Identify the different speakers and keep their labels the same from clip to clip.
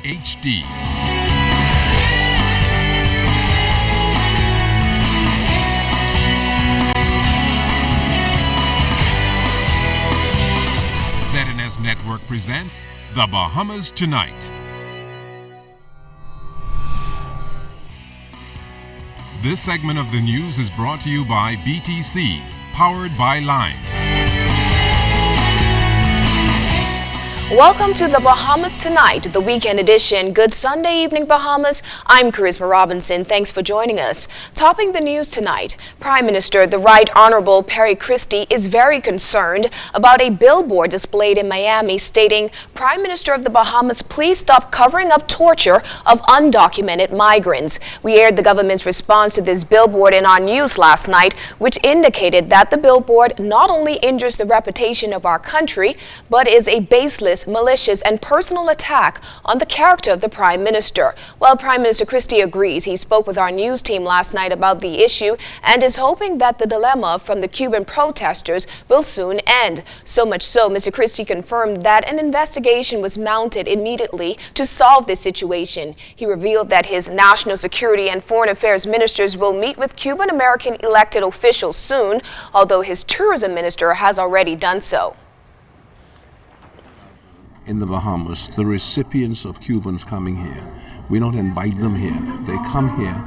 Speaker 1: HD. ZNS Network presents The Bahamas Tonight. This segment of the news is brought to you by BTC, powered by Lime.
Speaker 2: Welcome to the Bahamas Tonight, the weekend edition. Good Sunday evening, Bahamas. I'm Charisma Robinson. Thanks for joining us. Topping the news tonight, Prime Minister the Right Honorable Perry Christie is very concerned about a billboard displayed in Miami stating, "Prime Minister of the Bahamas, please stop covering up torture of undocumented migrants." We aired the government's response to this billboard in our news last night, which indicated that the billboard not only injures the reputation of our country, but is a baseless, malicious and personal attack on the character of the Prime Minister. Well, Prime Minister Christie agrees. He spoke with our news team last night about the issue and is hoping that the dilemma from the Cuban protesters will soon end. So much so, Mr. Christie confirmed that an investigation was mounted immediately to solve this situation. He revealed that his national security and foreign affairs ministers will meet with Cuban American elected officials soon, although his tourism minister has already done so.
Speaker 3: In the Bahamas, the recipients of Cubans coming here, we don't invite them here. They come here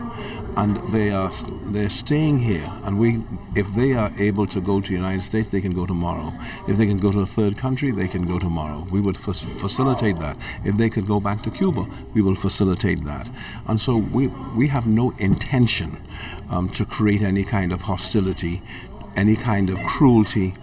Speaker 3: and they're staying here, and if they are able to go to the United States, they can go tomorrow. If they can go to a third country, they can go tomorrow. We would facilitate that. If they could go back to Cuba, we will facilitate that. And so we have no intention to create any kind of hostility, any kind of cruelty.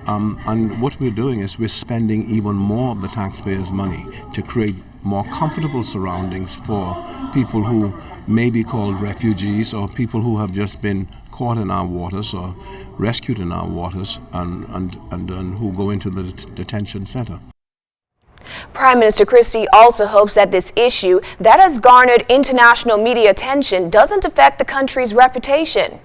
Speaker 3: And what we're doing is we're spending even more of the taxpayers' money to create more comfortable surroundings for people who may be called refugees or people who have just been caught in our waters or rescued in our waters and who go into the detention center.
Speaker 2: Prime Minister Christie also hopes that this issue that has garnered international media attention doesn't affect the country's reputation.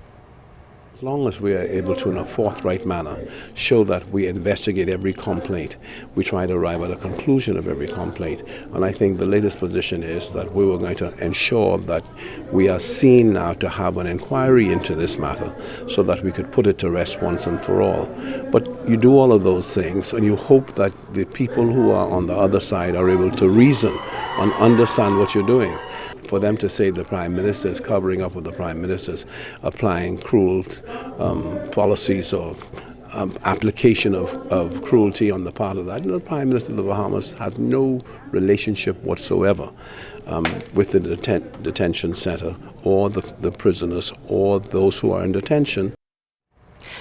Speaker 3: As long as we are able to, in a forthright manner, show that we investigate every complaint, we try to arrive at a conclusion of every complaint. And I think the latest position is that we were going to ensure that we are seen now to have an inquiry into this matter so that we could put it to rest once and for all. But you do all of those things and you hope that the people who are on the other side are able to reason and understand what you're doing. For them to say the Prime Minister is covering up with the Prime Minister's applying cruel policies or application of cruelty on the part of that. The Prime Minister of the Bahamas has no relationship whatsoever with the detention center or the prisoners or those who are in detention.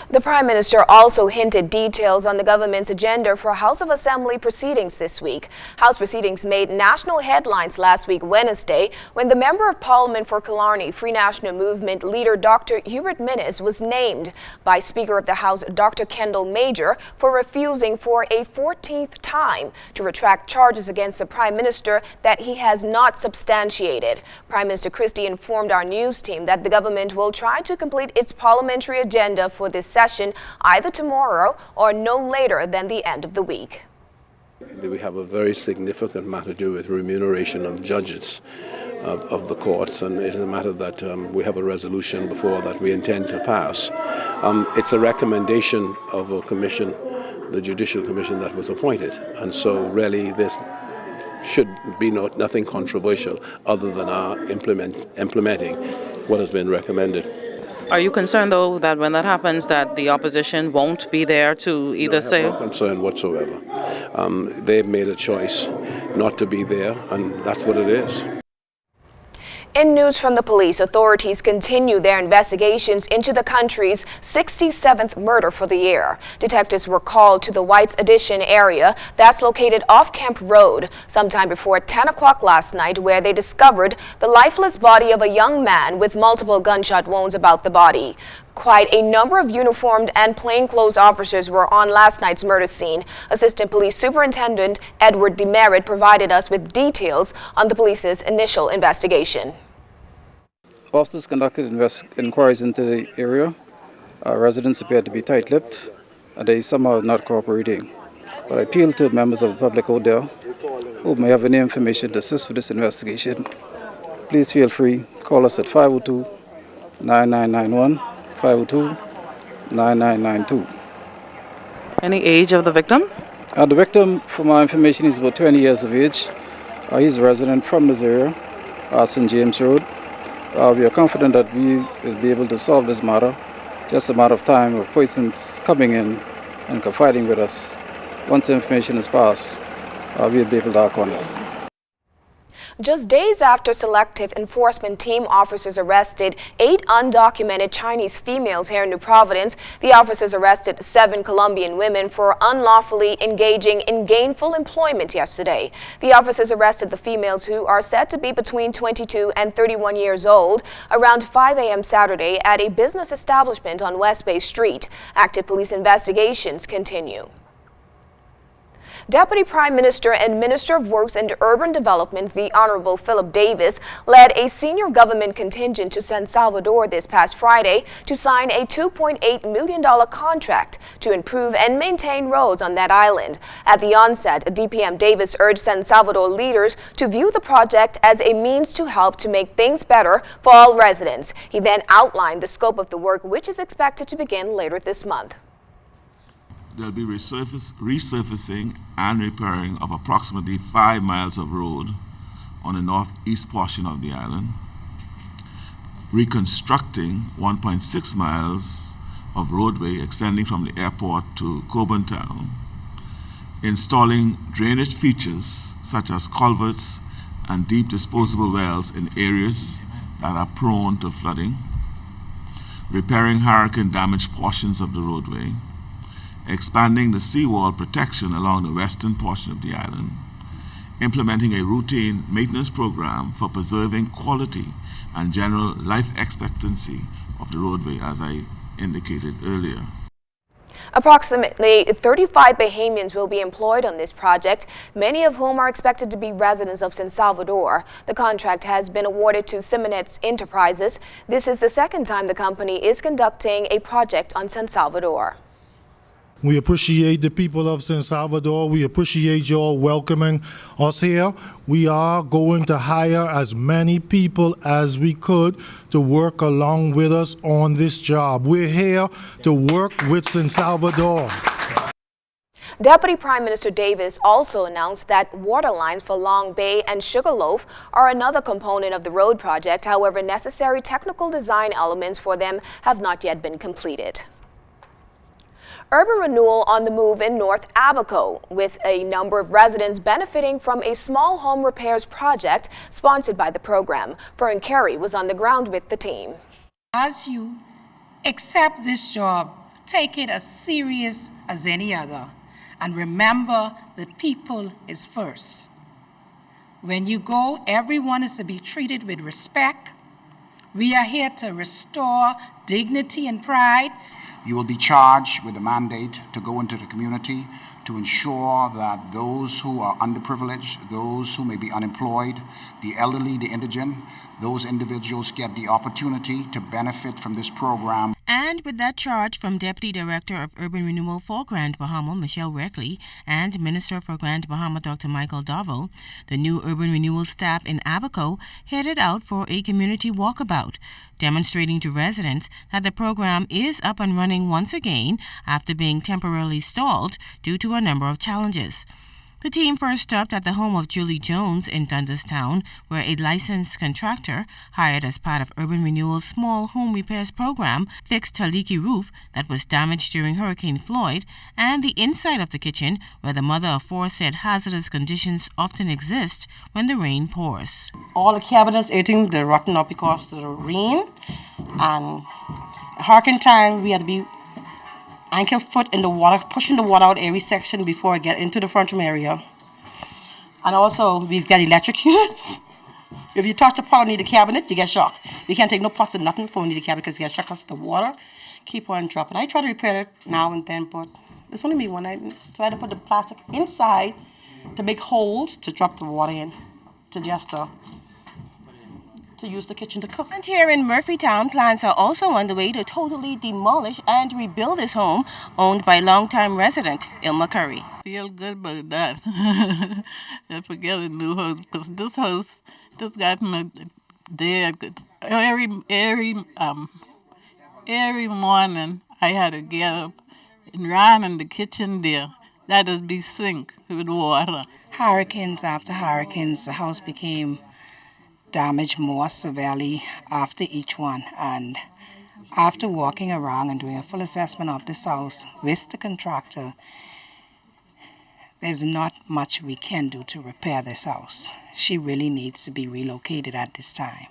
Speaker 2: The Prime Minister also hinted details on the government's agenda for House of Assembly proceedings this week. House proceedings made national headlines last week, Wednesday, when the Member of Parliament for Killarney Free National Movement leader Dr. Hubert Minnis was named by Speaker of the House Dr. Kendall Major for refusing for a 14th time to retract charges against the Prime Minister that he has not substantiated. Prime Minister Christie informed our news team that the government will try to complete its parliamentary agenda for this session either tomorrow or no later than the end of the week.
Speaker 3: We have a very significant matter to do with remuneration of judges of the courts, and it is a matter that we have a resolution before that we intend to pass. It's a recommendation of a commission, the Judicial Commission that was appointed, and so really this should be nothing controversial other than our implementing what has been recommended.
Speaker 4: Are you concerned, though, that when that happens, that the opposition won't be there to either say?
Speaker 3: No, I have no concern whatsoever. They've made a choice not to be there, and that's what it is.
Speaker 2: In news from the police, authorities continue their investigations into the country's 67th murder for the year. Detectives were called to the White's Addition area that's located off Camp Road sometime before 10 o'clock last night, where they discovered the lifeless body of a young man with multiple gunshot wounds about the body. Quite a number of uniformed and plainclothes officers were on last night's murder scene. Assistant Police Superintendent Edward Demerit provided us with details on the police's initial investigation.
Speaker 5: Officers conducted inquiries into the area. Residents appeared to be tight-lipped, and they somehow not cooperating. But I appeal to members of the public out there who may have any information to assist with this investigation, please feel free. Call us at 502-9991, 502-9992.
Speaker 4: Any age of the victim?
Speaker 5: The victim, for my information, is about 20 years of age. He's a resident from this area, St. James Road. We are confident that we will be able to solve this matter. Just a matter of time of persons coming in and confiding with us. Once the information is passed, we'll be able to act on it.
Speaker 2: Just days after Selective Enforcement Team officers arrested 8 undocumented Chinese females here in New Providence, the officers arrested 7 Colombian women for unlawfully engaging in gainful employment yesterday. The officers arrested the females, who are said to be between 22 and 31 years old, around 5 a.m. Saturday at a business establishment on West Bay Street. Active police investigations continue. Deputy Prime Minister and Minister of Works and Urban Development, the Honorable Philip Davis, led a senior government contingent to San Salvador this past Friday to sign a $2.8 million contract to improve and maintain roads on that island. At the onset, DPM Davis urged San Salvador leaders to view the project as a means to help to make things better for all residents. He then outlined the scope of the work, which is expected to begin later this month.
Speaker 6: There'll be resurfacing and repairing of approximately 5 miles of road on the northeast portion of the island, reconstructing 1.6 miles of roadway extending from the airport to Coburn Town, installing drainage features such as culverts and deep disposable wells in areas that are prone to flooding, repairing hurricane-damaged portions of the roadway, expanding the seawall protection along the western portion of the island, implementing a routine maintenance program for preserving quality and general life expectancy of the roadway, as I indicated earlier.
Speaker 2: Approximately 35 Bahamians will be employed on this project, many of whom are expected to be residents of San Salvador. The contract has been awarded to Simonets Enterprises. This is the second time the company is conducting a project on San Salvador.
Speaker 7: We appreciate the people of San Salvador. We appreciate you all welcoming us here. We are going to hire as many people as we could to work along with us on this job. We're here to work with San Salvador.
Speaker 2: Deputy Prime Minister Davis also announced that water lines for Long Bay and Sugarloaf are another component of the road project. However, necessary technical design elements for them have not yet been completed. Urban renewal on the move in North Abaco, with a number of residents benefiting from a small home repairs project sponsored by the program. Fern Carey was on the ground with the team.
Speaker 8: As you accept this job, take it as serious as any other, and remember that people is first. When you go, everyone is to be treated with respect. We are here to restore dignity and pride.
Speaker 9: You will be charged with a mandate to go into the community to ensure that those who are underprivileged, those who may be unemployed, the elderly, the indigent, those individuals get the opportunity to benefit from this program.
Speaker 10: And with that charge from Deputy Director of Urban Renewal for Grand Bahama, Michelle Reckley, and Minister for Grand Bahama, Dr. Michael Darville, the new Urban Renewal staff in Abaco headed out for a community walkabout, demonstrating to residents that the program is up and running once again after being temporarily stalled due to a number of challenges. The team first stopped at the home of Julie Jones in Dundastown, where a licensed contractor, hired as part of Urban Renewal's small home repairs program, fixed her leaky roof that was damaged during Hurricane Floyd, and the inside of the kitchen, where the mother of four said hazardous conditions often exist when the rain pours.
Speaker 11: All the cabinets, everything, they're rotten up because of the rain, and hurricane time, we had to be ankle foot in the water, pushing the water out every section before I get into the front room area. And also, we get electrocuted. If you touch the pot underneath the cabinet, you get shocked. You can't take no pots and nothing from underneath the cabinet because you get shocked because the water keep on dropping. I try to repair it now and then, but it's only me one. I try to put the plastic inside to make holes to drop the water in, to to use the kitchen to cook.
Speaker 10: And here in Murphytown, plans are also underway to totally demolish and rebuild this home owned by longtime resident Ilma Curry.
Speaker 12: Feel good about that. I forget a new house because this house just got me there. Every morning I had to get up and run in the kitchen there. That is be sink with water.
Speaker 8: Hurricanes after hurricanes, the house became damaged more severely after each one. And after walking around and doing a full assessment of this house with the contractor, there's not much we can do to repair this house. She really needs to be relocated at this time.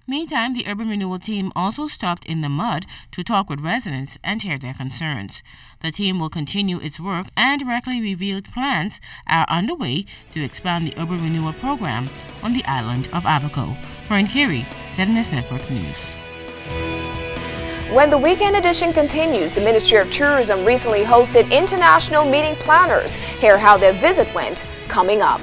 Speaker 10: Meantime, the Urban Renewal team also stopped in the mud to talk with residents and hear their concerns. The team will continue its work, and directly revealed plans are underway to expand the Urban Renewal program on the island of Abaco. For Nkiri, ZNS Network News.
Speaker 2: When the weekend edition continues, the Ministry of Tourism recently hosted international meeting planners. Hear how their visit went coming up.